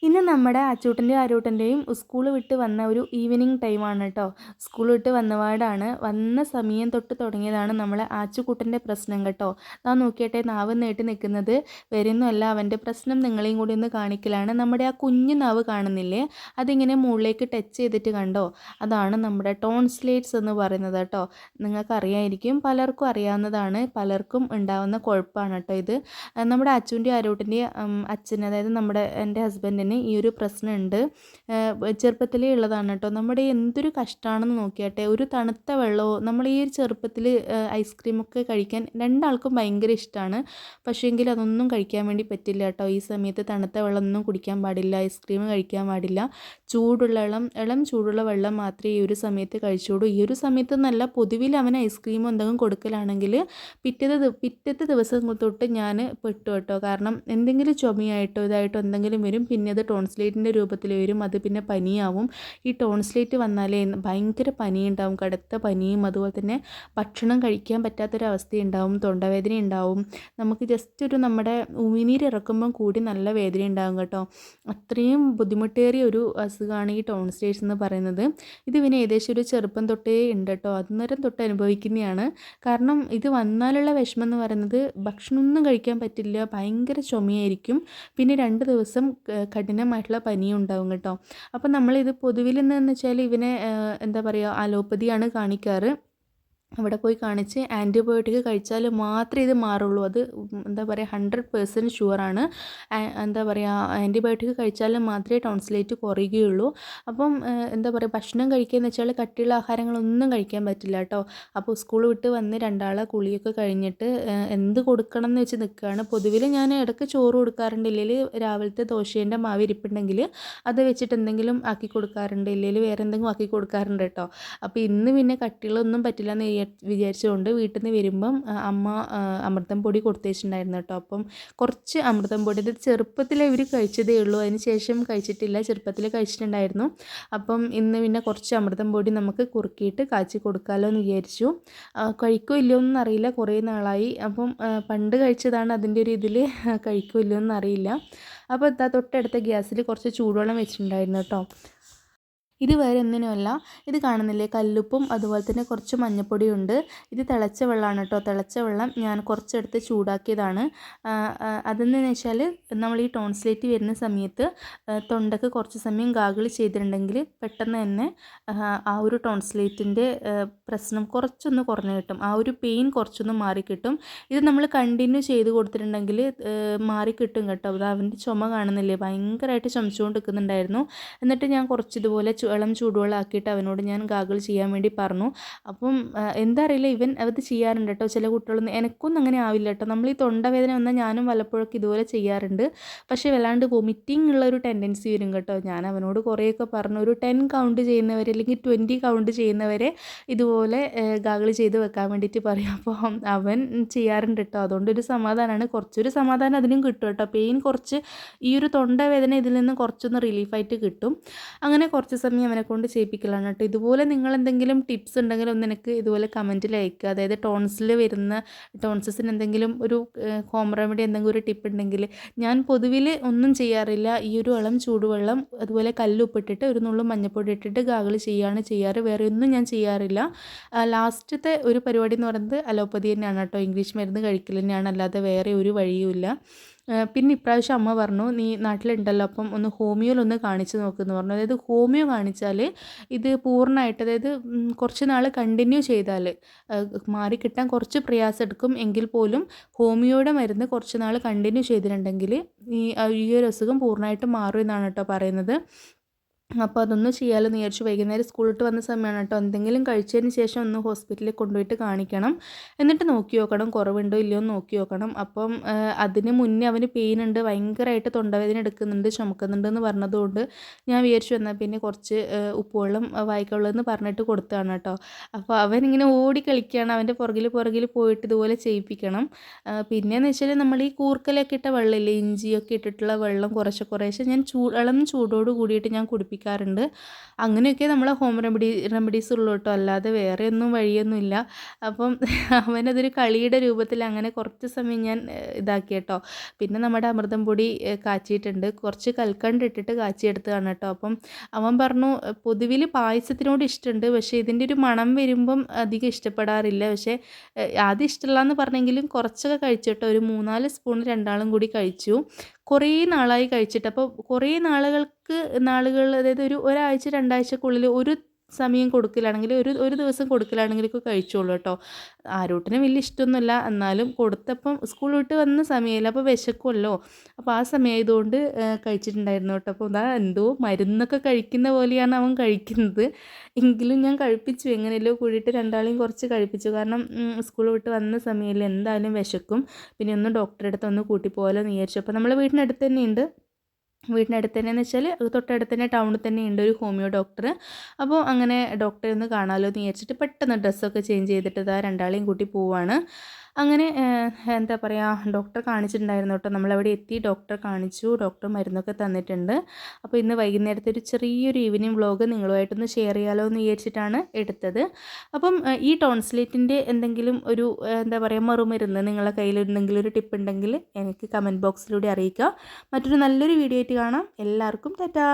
ഇന്ന് നമ്മുടെ അച്ചൂട്ടൻ്റെയും ആരൂട്ടൻ്റെയും സ്കൂൾ വിട്ട് വന്ന ഒരു ഈവനിങ് ടൈമാണ് കേട്ടോ. സ്കൂൾ വിട്ട് വന്നപാടാണ്, വന്ന സമയം തൊട്ട് തുടങ്ങിയതാണ് നമ്മളെ ആച്ചുക്കുട്ടൻ്റെ പ്രശ്നം കേട്ടോ. നോക്കിയട്ടെ, നാവ് നീട്ടി നിൽക്കുന്നത് വരുന്നല്ല, അവൻ്റെ പ്രശ്നം നിങ്ങളെയും കൂടി ഒന്ന് കാണിക്കലാണ്. നമ്മുടെ ആ കുഞ്ഞു നാവ് കാണുന്നില്ലേ, അതിങ്ങനെ മുകളിലേക്ക് ടച്ച് ചെയ്തിട്ട് കണ്ടോ, അതാണ് നമ്മുടെ ടോൺസിലേറ്റ്സ് എന്ന് പറയുന്നത് കേട്ടോ. നിങ്ങൾക്കറിയായിരിക്കും, പലർക്കും അറിയാവുന്നതാണ്, പലർക്കും ഉണ്ടാവുന്ന കുഴപ്പമാണ് കേട്ടോ ഇത്. നമ്മുടെ അച്ചുവിൻ്റെയും ആരൂട്ടൻ്റെയും അച്ഛൻ, അതായത് എൻ്റെ ഹസ്ബൻഡിന് ഈ ഒരു പ്രശ്നമുണ്ട്. ചെറുപ്പത്തിലേ ഉള്ളതാണ് കേട്ടോ. നമ്മുടെ എന്തൊരു കഷ്ടമാണെന്ന് നോക്കിയാട്ടെ, ഒരു തണുത്ത വെള്ളമോ, നമ്മൾ ഈ ഒരു ചെറുപ്പത്തിൽ ഐസ്ക്രീമൊക്കെ കഴിക്കാൻ രണ്ടാൾക്കും ഭയങ്കര ഇഷ്ടമാണ്. പക്ഷേങ്കിൽ അതൊന്നും കഴിക്കാൻ വേണ്ടി പറ്റില്ല കേട്ടോ. ഈ സമയത്ത് തണുത്ത വെള്ളമൊന്നും കുടിക്കാൻ പാടില്ല, ഐസ്ക്രീം കഴിക്കാൻ പാടില്ല. ചൂടുള്ള ഇളം ചൂടുള്ള വെള്ളം മാത്രമേ ഈ ഒരു സമയത്ത് കഴിച്ചോളൂ. ഈ ഒരു സമയത്ത് നല്ല പൊതുവിൽ അവന് ഐസ്ക്രീമോ എന്തെങ്കിലും കൊടുക്കലാണെങ്കിൽ പിറ്റത്തെ ദിവസം തൊട്ട് ഞാൻ പെട്ടു കേട്ടോ. കാരണം എന്തെങ്കിലും ചുമയായിട്ടോ ഇതായിട്ടോ എന്തെങ്കിലും വരും, പിന്നെ അത് ടോൺസിലേറ്റിൻ്റെ രൂപത്തിൽ വരും, അത് പിന്നെ പനിയാവും. ഈ ടോൺസിലേറ്റ് വന്നാലേ ഭയങ്കര പനിയുണ്ടാവും, കടുത്ത പനിയും, അതുപോലെ തന്നെ ഭക്ഷണം കഴിക്കാൻ പറ്റാത്തൊരവസ്ഥയുണ്ടാവും, തൊണ്ടവേദന ഉണ്ടാവും. നമുക്ക് ജസ്റ്റ് ഒരു നമ്മുടെ ഉമിനീര് ഇറക്കുമ്പം കൂടി നല്ല വേദന ഉണ്ടാകും കേട്ടോ. അത്രയും ബുദ്ധിമുട്ടേറിയ ഒരു അസുഖമാണ് ഈ ടോൺസിലേറ്റ്സ് എന്ന് പറയുന്നത്. ഇത് പിന്നെ ഏകദേശം ഒരു ചെറുപ്പം തൊട്ടേ ഉണ്ട് കേട്ടോ, അന്നേരം തൊട്ട് അനുഭവിക്കുന്നതാണ്. കാരണം ഇത് വന്നാലുള്ള വിഷമം എന്ന് പറയുന്നത് ഭക്ഷണമൊന്നും കഴിക്കാൻ പറ്റില്ല, ഭയങ്കര ചുമയായിരിക്കും, പിന്നെ 2 ദിവസം കഠിനമായിട്ടുള്ള പനിയും ഉണ്ടാവും കേട്ടോ. അപ്പോൾ നമ്മളിത് പൊതുവിൽ എന്ന് വെച്ചാൽ ഇവനെ എന്താ പറയുക, അലോപ്പതിയാണ് കാണിക്കാറ്. അവിടെ പോയി കാണിച്ച് ആൻറ്റിബയോട്ടിക് കഴിച്ചാൽ മാത്രമേ ഇത് മാറുള്ളൂ. അത് എന്താ പറയുക, 100% ഷുവറാണ്. എന്താ പറയുക, ആൻറ്റിബയോട്ടിക് കഴിച്ചാൽ മാത്രമേ ടോൺസിലേറ്റ് കുറയുകയുള്ളൂ. അപ്പം എന്താ പറയുക, ഭക്ഷണം കഴിക്കുകയെന്ന് വെച്ചാൽ കട്ടിയുള്ള ആഹാരങ്ങളൊന്നും കഴിക്കാൻ പറ്റില്ല കേട്ടോ. അപ്പോൾ സ്കൂൾ വിട്ട് വന്ന് രണ്ടാളെ കുളിയൊക്കെ കഴിഞ്ഞിട്ട് എന്ത് കൊടുക്കണം എന്ന് വെച്ച് നിൽക്കുകയാണ്. പൊതുവിൽ ഞാൻ ഇടയ്ക്ക് ചോറ് കൊടുക്കാറുണ്ട്, ഇല്ലെങ്കിൽ രാവിലത്തെ ദോശേൻ്റെ മാവ് ഇരിപ്പുണ്ടെങ്കിൽ അത് വെച്ചിട്ട് എന്തെങ്കിലും ആക്കി കൊടുക്കാറുണ്ട്, ഇല്ലെങ്കിൽ വേറെ എന്തെങ്കിലും ആക്കി കൊടുക്കാറുണ്ട് കേട്ടോ. അപ്പോൾ ഇന്ന് പിന്നെ കട്ടികളൊന്നും പറ്റില്ല എന്ന് വിചാരിച്ചുകൊണ്ട് വീട്ടിൽ നിന്ന് വരുമ്പം അമ്മ അമൃതം പൊടി കൊടുത്തേച്ചിട്ടുണ്ടായിരുന്നു കേട്ടോ. അപ്പം കുറച്ച് അമൃതം പൊടി, ഇത് ചെറുപ്പത്തിൽ ഇവർ കഴിച്ചതേ ഉള്ളൂ, അതിന് ശേഷം കഴിച്ചിട്ടില്ല, ചെറുപ്പത്തിൽ കഴിച്ചിട്ടുണ്ടായിരുന്നു. അപ്പം ഇന്ന് പിന്നെ കുറച്ച് അമൃതം പൊടി നമുക്ക് കുറുക്കിയിട്ട് കാച്ചി കൊടുക്കാമല്ലോ എന്ന് വിചാരിച്ചു. കഴിക്കോ ഇല്ലയോ എന്നൊന്നും അറിയില്ല, കുറേ നാളായി. അപ്പം പണ്ട് കഴിച്ചതാണ്, അതിൻ്റെ ഒരു ഇതിൽ കഴിക്കോ ഇല്ലയോ എന്നറിയില്ല. അപ്പോൾ തൊട്ടടുത്ത ഗ്യാസിൽ കുറച്ച് ചൂടുവെള്ളം വെച്ചിട്ടുണ്ടായിരുന്നു കേട്ടോ. ഇത് വേറെ ഒന്നിനുമല്ല, ഇത് കാണുന്നില്ലേ, കല്ലുപ്പും അതുപോലെ തന്നെ കുറച്ച് മഞ്ഞൾപ്പൊടിയുണ്ട്. ഇത് തിളച്ച വെള്ളമാണ് കേട്ടോ. തിളച്ച വെള്ളം ഞാൻ കുറച്ചെടുത്ത് ചൂടാക്കിയതാണ്. അതെന്ന് വെച്ചാൽ നമ്മൾ ഈ ടോൺസിലേറ്റ് വരുന്ന സമയത്ത് തൊണ്ടക്ക് കുറച്ച് സമയം ഗാഗിൾ ചെയ്തിട്ടുണ്ടെങ്കിൽ പെട്ടെന്ന് തന്നെ ആ ഒരു ടോൺസിലേറ്റിൻ്റെ പ്രശ്നം കുറച്ചൊന്ന് കുറഞ്ഞു കിട്ടും, ആ ഒരു പെയിൻ കുറച്ചൊന്ന് മാറിക്കിട്ടും. ഇത് നമ്മൾ കണ്ടിന്യൂ ചെയ്ത് കൊടുത്തിട്ടുണ്ടെങ്കിൽ മാറിക്കിട്ടും കേട്ടോ. അത് അവൻ്റെ ചുമ കാണുന്നില്ലേ, ഭയങ്കരമായിട്ട് ചുമച്ചുകൊണ്ട് നിൽക്കുന്നുണ്ടായിരുന്നു. എന്നിട്ട് ഞാൻ കുറച്ച് ഇതുപോലെ ഇളം ചൂടുവെള്ളം ആക്കിയിട്ട് അവനോട് ഞാൻ ഗാഗിൾ ചെയ്യാൻ വേണ്ടി പറഞ്ഞു. അപ്പം എന്താ അറിയില്ല, ഇവൻ അത് ചെയ്യാറുണ്ട് കേട്ടോ. ചില കുട്ടികളൊന്നും, എനിക്കൊന്നും അങ്ങനെ ആവില്ല കേട്ടോ. നമ്മൾ ഈ തൊണ്ടവേദന വന്നാൽ ഞാനും വല്ലപ്പോഴൊക്കെ ഇതുപോലെ ചെയ്യാറുണ്ട്. പക്ഷേ വല്ലാണ്ട് വൊമിറ്റിംഗ് ഉള്ളൊരു ടെൻഡൻസി വരും കേട്ടോ. ഞാൻ അവനോട് കുറേയൊക്കെ പറഞ്ഞു, ഒരു 10 കൗണ്ട് ചെയ്യുന്നവരെ അല്ലെങ്കിൽ 20 കൗണ്ട് ചെയ്യുന്നവരെ ഇതുപോലെ ഗാഗിൾ ചെയ്ത് വെക്കാൻ വേണ്ടിയിട്ട് പറയും. അപ്പോൾ അവൻ ചെയ്യാറുണ്ട് കേട്ടോ. അതുകൊണ്ടൊരു സമാധാനമാണ്, കുറച്ചൊരു സമാധാനം അതിനും കിട്ടും കേട്ടോ. പെയിൻ കുറച്ച്, ഈ ഒരു തൊണ്ടവേദന ഇതിൽ നിന്ന് കുറച്ചൊന്ന് റിലീഫായിട്ട് കിട്ടും. അങ്ങനെ കുറച്ച് സമയം അവനെ കൊണ്ട് ചെയ്യിപ്പിക്കലാണ് കേട്ടോ. ഇതുപോലെ നിങ്ങൾ എന്തെങ്കിലും ടിപ്സ് ഉണ്ടെങ്കിൽ ഒന്ന് എനിക്ക് ഇതുപോലെ കമൻറ്റിൽ അയക്കുക. അതായത് ടോൺസിൽ വരുന്ന ടോൺസസിന് എന്തെങ്കിലും ഒരു ഹോം റെമഡി, എന്തെങ്കിലും ഒരു ടിപ്പ് ഉണ്ടെങ്കിൽ. ഞാൻ പൊതുവിൽ ഒന്നും ചെയ്യാറില്ല, ഈ ഒരു ഇളം ചൂടുവെള്ളം അതുപോലെ കല്ലുപ്പിട്ടിട്ട് ഒരു നുള്ളു മഞ്ഞൾപ്പൊടി ഇട്ടിട്ട് ഗാഗിൾ ചെയ്യാണ് ചെയ്യാറ്, വേറെ ഒന്നും ഞാൻ ചെയ്യാറില്ല. ലാസ്റ്റത്തെ ഒരു പരിപാടി എന്ന് പറയുന്നത് അലോപ്പതി തന്നെയാണ് കേട്ടോ, ഇംഗ്ലീഷ് മരുന്ന് കഴിക്കൽ തന്നെയാണ്, അല്ലാതെ വേറെ ഒരു വഴിയുമില്ല. പിന്നെ ഇപ്രാവശ്യം അമ്മ പറഞ്ഞു, നീ നാട്ടിലുണ്ടല്ലോ, അപ്പം ഒന്ന് ഹോമിയോയിലൊന്ന് കാണിച്ച് നോക്കുമെന്ന് പറഞ്ഞു. അതായത് ഹോമിയോ കാണിച്ചാൽ ഇത് പൂർണ്ണമായിട്ട്, അതായത് കുറച്ച് നാൾ കണ്ടിന്യൂ ചെയ്താൽ മാറിക്കിട്ടാൻ കുറച്ച് പ്രയാസം എടുക്കും, എങ്കിൽ പോലും ഹോമിയോയുടെ മരുന്ന് കുറച്ച് നാൾ കണ്ടിന്യൂ ചെയ്തിട്ടുണ്ടെങ്കിൽ ഈ ഒരു അസുഖം പൂർണ്ണമായിട്ട് മാറും എന്നാണ് കേട്ടോ പറയുന്നത്. അപ്പോൾ അതൊന്നും ചെയ്യാമല്ലോ എന്ന് വിചാരിച്ചു. വൈകുന്നേരം സ്കൂളിട്ട് വന്ന സമയമാണ് കേട്ടോ. എന്തെങ്കിലും കഴിച്ചതിന് ശേഷം ഒന്ന് ഹോസ്പിറ്റലിൽ കൊണ്ടുപോയിട്ട് കാണിക്കണം, എന്നിട്ട് നോക്കി നോക്കണം കുറവുണ്ടോ ഇല്ലയോ എന്ന് നോക്കി നോക്കണം. അപ്പം അതിന് മുന്നേ അവന് പെയിൻ ഉണ്ട്, ഭയങ്കരമായിട്ട് തൊണ്ടവേദന എടുക്കുന്നുണ്ട്, ചുമക്കുന്നുണ്ടെന്ന് പറഞ്ഞതുകൊണ്ട് ഞാൻ വിചാരിച്ചു എന്നാൽ പിന്നെ കുറച്ച് ഉപ്പുവെള്ളം വായിക്കുള്ളതെന്ന് പറഞ്ഞിട്ട് കൊടുത്തതാണ് കേട്ടോ. അപ്പോൾ അവനിങ്ങനെ ഓടി കളിക്കുകയാണ്, അവൻ്റെ പുറകിൽ പോയിട്ട് ഇതുപോലെ ചെയ്യിപ്പിക്കണം. പിന്നെയെന്ന് വെച്ചാൽ നമ്മൾ ഈ കൂർക്കലൊക്കെ ഇട്ട വെള്ളമില്ലേ, ഇഞ്ചിയൊക്കെ ഇട്ടിട്ടുള്ള വെള്ളം കുറേശ്ശെ ഞാൻ ഇളം ചൂടോട് കൂടിയിട്ട് ഞാൻ കുടിപ്പിക്കും കഴിപ്പിക്കാറുണ്ട്. അങ്ങനെയൊക്കെ നമ്മളെ ഹോം റെമഡീസ് ഉള്ളൂ കേട്ടോ, അല്ലാതെ വേറെ ഒന്നും വഴിയൊന്നുമില്ല. അപ്പം അവനതൊരു കളിയുടെ രൂപത്തിൽ അങ്ങനെ കുറച്ച് സമയം ഞാൻ ഇതാക്കി കേട്ടോ. പിന്നെ നമ്മുടെ അമൃതം പൊടി കാച്ചിയിട്ടുണ്ട്, കുറച്ച് കൽക്കണ്ട് ഇട്ടിട്ട് കാച്ചിയെടുത്തതാണ് കേട്ടോ. അപ്പം അവൻ പറഞ്ഞു പൊതുവിൽ പായസത്തിനോട് ഇഷ്ടമുണ്ട്, പക്ഷേ ഇതിൻ്റെ ഒരു മണം വരുമ്പം അധികം ഇഷ്ടപ്പെടാറില്ല. പക്ഷേ ആദ്യം ഇഷ്ടമില്ല എന്ന് പറഞ്ഞെങ്കിലും കുറച്ചൊക്കെ കഴിച്ചു കേട്ടോ. ഒരു 3-4 സ്പൂൺ രണ്ടാളും കൂടി കഴിച്ചു. കുറേ നാളായി കഴിച്ചിട്ട്. അപ്പോൾ കുറേ നാളുകൾ അതായത് ഒരാഴ്ച 2 ആഴ്ചക്കുള്ളിൽ ഒരു സമയം കൊടുക്കലാണെങ്കിൽ ഒരു ദിവസം കൊടുക്കലാണെങ്കിലൊക്കെ കഴിച്ചോളൂ കേട്ടോ. ആരോട്ടിന് വലിയ ഇഷ്ടമൊന്നുമില്ല, എന്നാലും കൊടുത്തപ്പം സ്കൂൾ വിട്ട് വന്ന സമയമല്ല, അപ്പോൾ വിശക്കുമല്ലോ. അപ്പോൾ ആ സമയമായതുകൊണ്ട് കഴിച്ചിട്ടുണ്ടായിരുന്നു കേട്ടോ. അപ്പോൾ ഇതാ എന്തോ മരുന്നൊക്കെ കഴിക്കുന്ന പോലെയാണ് അവൻ കഴിക്കുന്നത്. എങ്കിലും ഞാൻ കഴിപ്പിച്ചു, എങ്ങനെയല്ലോ കൂടിയിട്ട് രണ്ടാളെയും കുറച്ച് കഴിപ്പിച്ചു. കാരണം സ്കൂൾ വിട്ട് വന്ന സമയമില്ല, എന്തായാലും വിശക്കും. പിന്നെ ഒന്ന് ഡോക്ടറെ അടുത്ത് ഒന്ന് കൂട്ടിപ്പോകാലോ എന്ന് വിചാരിച്ചു. അപ്പോൾ നമ്മളെ വീടിനടുത്ത് തന്നെയുണ്ട്. വീടിനടുത്ത് തന്നെയെന്ന് വെച്ചാൽ തൊട്ടടുത്ത് തന്നെ ടൗണിൽ തന്നെ ഉണ്ട് ഒരു ഹോമിയോ ഡോക്ടർ. അപ്പോൾ അങ്ങനെ ഡോക്ടറെ ഒന്ന് കാണാമല്ലോ എന്ന് വിചാരിച്ചിട്ട് പെട്ടെന്ന് ഡ്രസ്സൊക്കെ ചേഞ്ച് ചെയ്തിട്ട് ഇതാ രണ്ടാളെയും കൂട്ടി പോവാണ്. അങ്ങനെ എന്താ പറയുക, ഡോക്ടറെ കാണിച്ചിട്ടുണ്ടായിരുന്നു കേട്ടോ. നമ്മളവിടെ എത്തി, ഡോക്ടറെ കാണിച്ചു, ഡോക്ടർ മരുന്നൊക്കെ തന്നിട്ടുണ്ട്. അപ്പോൾ ഇന്ന് വൈകുന്നേരത്തെ ഒരു ചെറിയൊരു ഈവനിങ് വ്ളോഗ് നിങ്ങളുമായിട്ടൊന്ന് ഷെയർ ചെയ്യാമല്ലോ എന്ന് വിചാരിച്ചിട്ടാണ് എടുത്തത്. അപ്പം ഈ ടോൺസിലേറ്റിൻ്റെ എന്തെങ്കിലും ഒരു എന്താ പറയുക മറുമരുന്ന് നിങ്ങളുടെ കയ്യിൽ എന്തെങ്കിലും ഒരു ടിപ്പ് ഉണ്ടെങ്കിൽ എനിക്ക് കമൻറ്റ് ബോക്സിലൂടെ അറിയിക്കുക. മറ്റൊരു നല്ലൊരു വീഡിയോ ആയിട്ട് കാണാം. എല്ലാവർക്കും ടാറ്റാ.